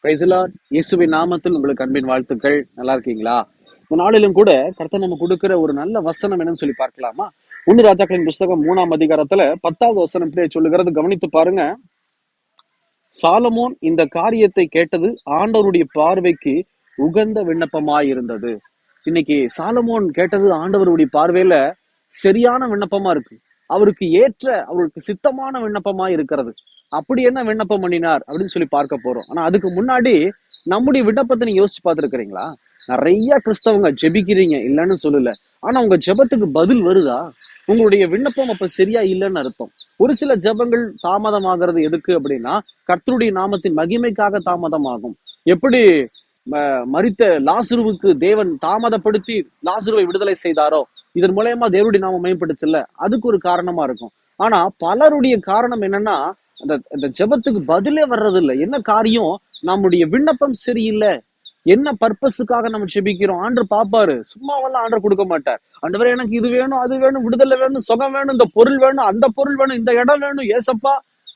Praise the Lord. இயேசுவின் நாமத்தில் உங்களுக்கு அன்பின் வாழ்த்துக்கள். நல்லா இருக்கீங்களா? இந்த நாளிலும் கூட கர்த்தர் நம்ம கொடுக்கிற ஒரு நல்ல வசனம் என்னன்னு சொல்லி பார்க்கலாமா? 1 ராஜாக்களின் புஸ்தகம் 3ஆம் அதிகாரத்துல 10வது வசனத்திலே சொல்லுகிறது, கவனித்து பாருங்க. சாலமோன் இந்த காரியத்தை கேட்டது ஆண்டவருடைய பார்வைக்கு உகந்த விண்ணப்பமாயிருந்தது. இன்னைக்கு சாலமோன் கேட்டது ஆண்டவருடைய பார்வையில சரியான விண்ணப்பமா இருக்கு. அவருக்கு ஏற்ற, அவருக்கு சித்தமான விண்ணப்பமா இருக்கிறது. அப்படி என்ன விண்ணப்பம் பண்ணினார் அப்படின்னு சொல்லி பார்க்க போறோம். ஆனா அதுக்கு முன்னாடி நம்முடைய விண்ணப்பத்தை நீங்க யோசிச்சு பார்த்திருக்கிறீங்களா? நிறைய கிறிஸ்தவங்க ஜெபிக்கிறீங்க, இல்லைன்னு சொல்லல. ஆனா உங்க ஜெபத்துக்கு பதில் வருதா? உங்களுடைய விண்ணப்பம் அப்ப சரியா இல்லைன்னு அர்த்தம். ஒரு சில ஜெபங்கள் தாமதமாகிறது எதுக்கு அப்படின்னா, கர்த்தருடைய நாமத்தின் மகிமைக்காக தாமதமாகும். எப்படி மரித்த லாசருவுக்கு தேவன் தாமதப்படுத்தி லாசருவை விடுதலை செய்தாரோ, இதன் மூலயமா தேவனுடைய நாமம் மேம்படுச்சுல்ல, அதுக்கு ஒரு காரணமா இருக்கும். ஆனா பலருடைய காரணம் என்னன்னா, அந்த ஜெபத்துக்கு பதிலே வர்றது இல்லை. என்ன காரியம்? நம்முடைய விண்ணப்பம் சரியில்லை. என்ன பர்பஸுக்காக நம்ம ஜெபிக்கிறோம்? ஆண்டவர் பாப்பாரு. சும்மாவெல்லாம் ஆண்டவர் கொடுக்க மாட்டார். ஆண்டவரே எனக்கு இது வேணும், அது வேணும், விடுதலை வேணும், சுகம் வேணும், இந்த பொருள் வேணும், அந்த பொருள் வேணும், இந்த இடம் வேணும், ஏசப்பா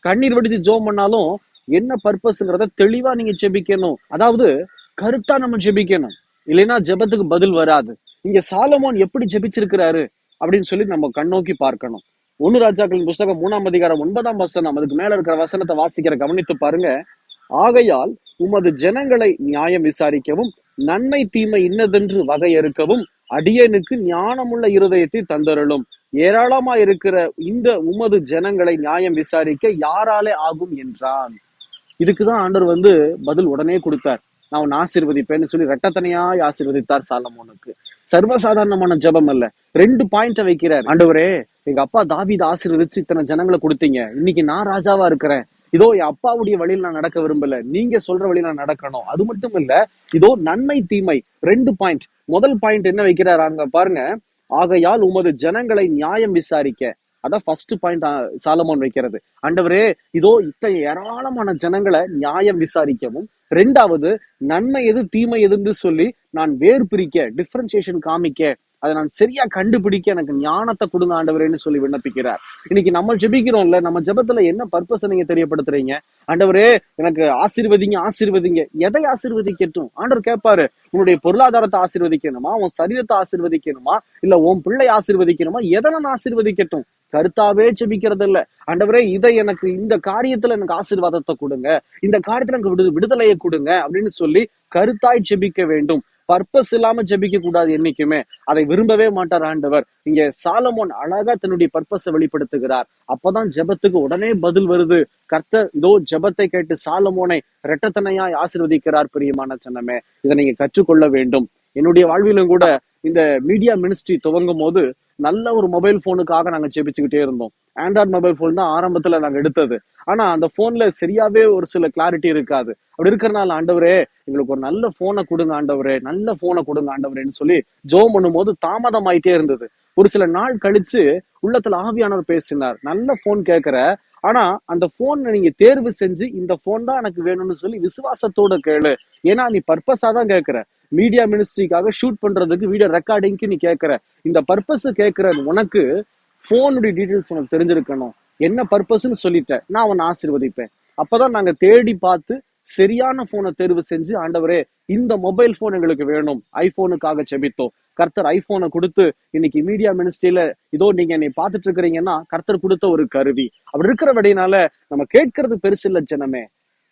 கண்ணீர் வடித்து ஜெபம் பண்ணாலும் என்ன பர்பஸ்ங்கிறத தெளிவா நீங்க ஜெபிக்கணும். அதாவது கருத்தா நம்ம ஜெபிக்கணும். இல்லைன்னா ஜெபத்துக்கு பதில் வராது. இங்க சாலமோன் எப்படி ஜெபிச்சிருக்கிறாரு அப்படின்னு சொல்லி நம்ம கண்ணோக்கி பார்க்கணும். 1 ராஜாக்களின் புஸ்தகம் 3ஆம் அதிகாரம் 9ஆம் வசனம், அதுக்கு மேல இருக்கிற வசனத்தை வாசிக்கிற கவனித்து பாருங்க. ஆகையால் உமது ஜனங்களை நியாயம் விசாரிக்கவும் நன்மை தீமை இன்னதென்று வகையறுக்கவும் அடியனுக்கு ஞானமுள்ள இருதயத்தை தந்தருளும். ஏராளமா இருக்கிற இந்த உமது ஜனங்களை நியாயம் விசாரிக்க யாராலே ஆகும் என்றான். இதுக்குதான் ஆண்டவர் பதில் உடனே கொடுத்தார். நான் உன்னை ஆசீர்வதிப்பேன்னு சொல்லி ரெட்டத்தனையாய் ஆசீர்வதித்தார் சாலமோனுக்கு. சர்வசாதாரணமான ஜெபம் அல்ல. 2 பாயிண்ட வைக்கிறார். ஆண்டவரே, எங்க அப்பா தாவீதை ஆசீர்வதிச்சு இத்தனை ஜனங்களை கொடுத்தீங்க. இன்னைக்கு நான் ராஜாவா இருக்கிறேன். இதோ என் அப்பாவுடைய வழியில் நான் நடக்க விரும்பல, நீங்க சொல்ற வழியில் நான் நடக்கணும். அது மட்டும் இல்ல, இதோ நன்மை தீமை 2 பாயிண்ட். முதல் பாயிண்ட் என்ன வைக்கிறார் அங்க பாருங்க. ஆகையால் உமது ஜனங்களை நியாயம் விசாரிக்க. அதான் ஃபர்ஸ்ட் பாயிண்ட் சாலமோன் வைக்கிறது. ஆண்டவரே, இதோ இத்தனை ஏராளமான ஜனங்களை நியாயம் விசாரிக்கவும், 2வது நன்மை எது தீமை எதுன்னு சொல்லி நான் வேறு பிரிக்க, டிஃபரன்சியேஷன் காமிக்க, அதை நான் சரியா கண்டுபிடிக்க எனக்கு ஞானத்தை கொடுங்க ஆண்டவரேன்னு சொல்லி விண்ணப்பிக்கிறார். இன்னைக்கு நம்ம ஜெபிக்கிறோம்ல, நம்ம ஜெபத்துல என்ன பர்பஸ் நீங்க தெரியப்படுத்துறீங்க? ஆண்டவரே எனக்கு ஆசீர்வதிங்க, ஆசீர்வதிங்க. எதை ஆசீர்வதிக்கட்டும்? ஆண்டவர் கேட்பாரு, உன்னுடைய பொருளாதாரத்தை ஆசீர்வதிக்கணுமா, உன் சரீரத்தை ஆசீர்வதிக்கணுமா, இல்ல உன் பிள்ளை ஆசீர்வதிக்கணுமா? எதை நான் ஆசீர்வதிக்கட்டும்? கருத்தாவே ஜெபிக்கிறது இல்ல. ஆண்டவரே, இதை எனக்கு இந்த காரியத்துல எனக்கு ஆசீர்வாதத்தை கொடுங்க, இந்த காரியத்துல எனக்கு விடுதலையை கொடுங்க அப்படின்னு சொல்லி கருத்தாய் ஜெபிக்க வேண்டும். பர்பஸ் இல்லாம ஜெபிக்க கூடாது என்னைக்குமே. அதை விரும்பவே மாட்டார் ஆண்டவர். இங்க சாலமோன் அழகா தன்னுடைய பர்பஸை வெளிப்படுத்துகிறார். அப்பதான் ஜெபத்துக்கு உடனே பதில் வருது. கர்த்தர் இதோ ஜெபத்தை கேட்டு சாலமோனை இரட்டத்தனையாய் ஆசீர்வதிக்கிறார். பிரியமான ஜனமே, இதை நீங்க கற்றுக்கொள்ள வேண்டும். என்னுடைய வாழ்விலும் கூட இந்த மீடியா மினிஸ்ட்ரி துவங்கும் போது நல்ல ஒரு மொபைல் போனுக்காக நாங்க ஜெபிச்சுக்கிட்டே இருந்தோம். ஆண்ட்ராய்டு மொபைல் போன் தான் ஆரம்பத்துல நாங்க எடுத்தது. ஆனா அந்த போன்ல சரியாவே ஒரு சில கிளாரிட்டி இருக்காது. அப்படி இருக்கிறனால, ஆண்டவரே எங்களுக்கு ஒரு நல்ல போனை கொடுங்க ஆண்டவரே, நல்ல போனை கொடுங்க ஆண்டவரேன்னு சொல்லி ஜெபம் பண்ணும் போது தாமதம் ஆயிட்டே இருந்தது. ஒரு சில நாள் கழிச்சு உள்ளத்துல ஆவியானவர் பேசினார், நல்ல போன் கேட்கிற, ஆனா அந்த போன் நீங்க தேர்வு செஞ்சு இந்த போன் தான் எனக்கு வேணும்னு சொல்லி விசுவாசத்தோட கேளு. ஏன்னா நீ பர்பஸா தான் கேட்கிற. மீடியா மினிஸ்ட்ரிக்காக ஷூட் பண்றதுக்கு, வீடியோ ரெக்கார்டிங்க்கு நீ கேட்கிற. இந்த பர்பஸ் கேட்கிற உனக்கு போனுடைய டீடைல்ஸ் உனக்கு தெரிஞ்சிருக்கணும். என்ன பர்பஸ்ன்னு சொல்லிட்ட, நான் உன்னை ஆசீர்வதிப்பேன். அப்பதான் நாங்க தேடி பார்த்து சரியான போனை தேர்வு செஞ்சு, ஆண்டவரே இந்த மொபைல் போன் எங்களுக்கு வேணும், ஐபோனுக்காக ஜெபித்தோம். கர்த்தர் ஐபோனை கொடுத்து இன்னைக்கு மீடியா மினிஸ்ட்ரியில இதோ நீங்க என்னை பார்த்துட்டு இருக்கிறீங்கன்னா கர்த்தர் கொடுத்த ஒரு கருவி. அப்படி இருக்கிற வழியினால நம்ம கேட்கறது பெருசு இல்ல ஜனமே.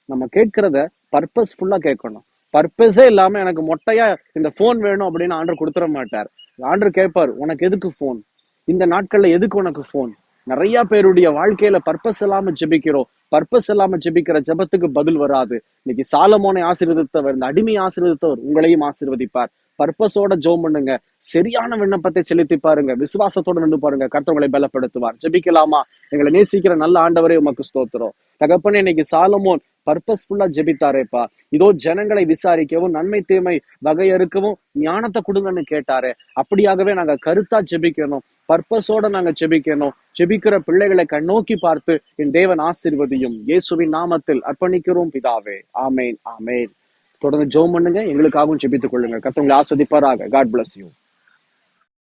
நம்ம கேட்கறத பர்பஸ்ஃபுல்லா கேட்கணும். பர்பஸே இல்லாம எனக்கு மொட்டையா இந்த போன் வேணும் அப்படின்னு ஆண்டவர் கொடுத்துட மாட்டார். ஆண்டவர் கேட்பார், உனக்கு எதுக்கு போன்? இந்த நாட்கள்ல எதுக்கு உனக்கு போன்? நிறைய பேருடைய வாழ்க்கையில பர்பஸ் இல்லாம ஜெபிக்கிறோம். பர்பஸ் இல்லாம ஜெபிக்கிற ஜெபத்துக்கு பதில் வராது. இன்னைக்கு சாலமோனை ஆசீர்வதித்தவர், இந்த அடிமையை ஆசீர்வதித்தவர் உங்களையும் ஆசீர்வதிப்பார். பர்பஸோட ஜெபம் பண்ணுங்க. சரியான விண்ணப்பத்தை செலுத்தி பாருங்க. விசுவாசத்தோட நின்று பாருங்க. கர்த்தர் உங்களை பலப்படுத்துவார். ஜெபிக்கலாமா? எங்களை நேசிக்கிற நல்ல ஆண்டவரே, உமக்கு ஸ்தோத்திரம். தகப்பனே, இன்னைக்கு சாலமோன் பர்பஸ்ஃபுல்லா ஜெபித்தாரேப்பா. இதோ ஜனங்களை விசாரிக்கவும் நன்மை தீமை வகையறுக்கவும் ஞானத்தை கொடுங்கன்னு கேட்டாரே. அப்படியாகவே நாங்க கருத்தா ஜெபிக்கணும். பர்பஸோட நாங்க ஜெபிக்கணும். ஜெபிக்கிற பிள்ளைகளை கண்ணோக்கி பார்த்து என் தேவன் ஆசீர்வதியும். இயேசுவின் நாமத்தில் அர்ப்பணிக்கிறோம் பிதாவே. ஆமேன், ஆமேன். தொடர்ந்து ஜெபம் பண்ணுங்க. எங்களுக்காகவும் ஜெபித்துக் கொள்ளுங்க. கர்த்தர் உங்களை ஆசீர்வதிப்பாராக. God bless you.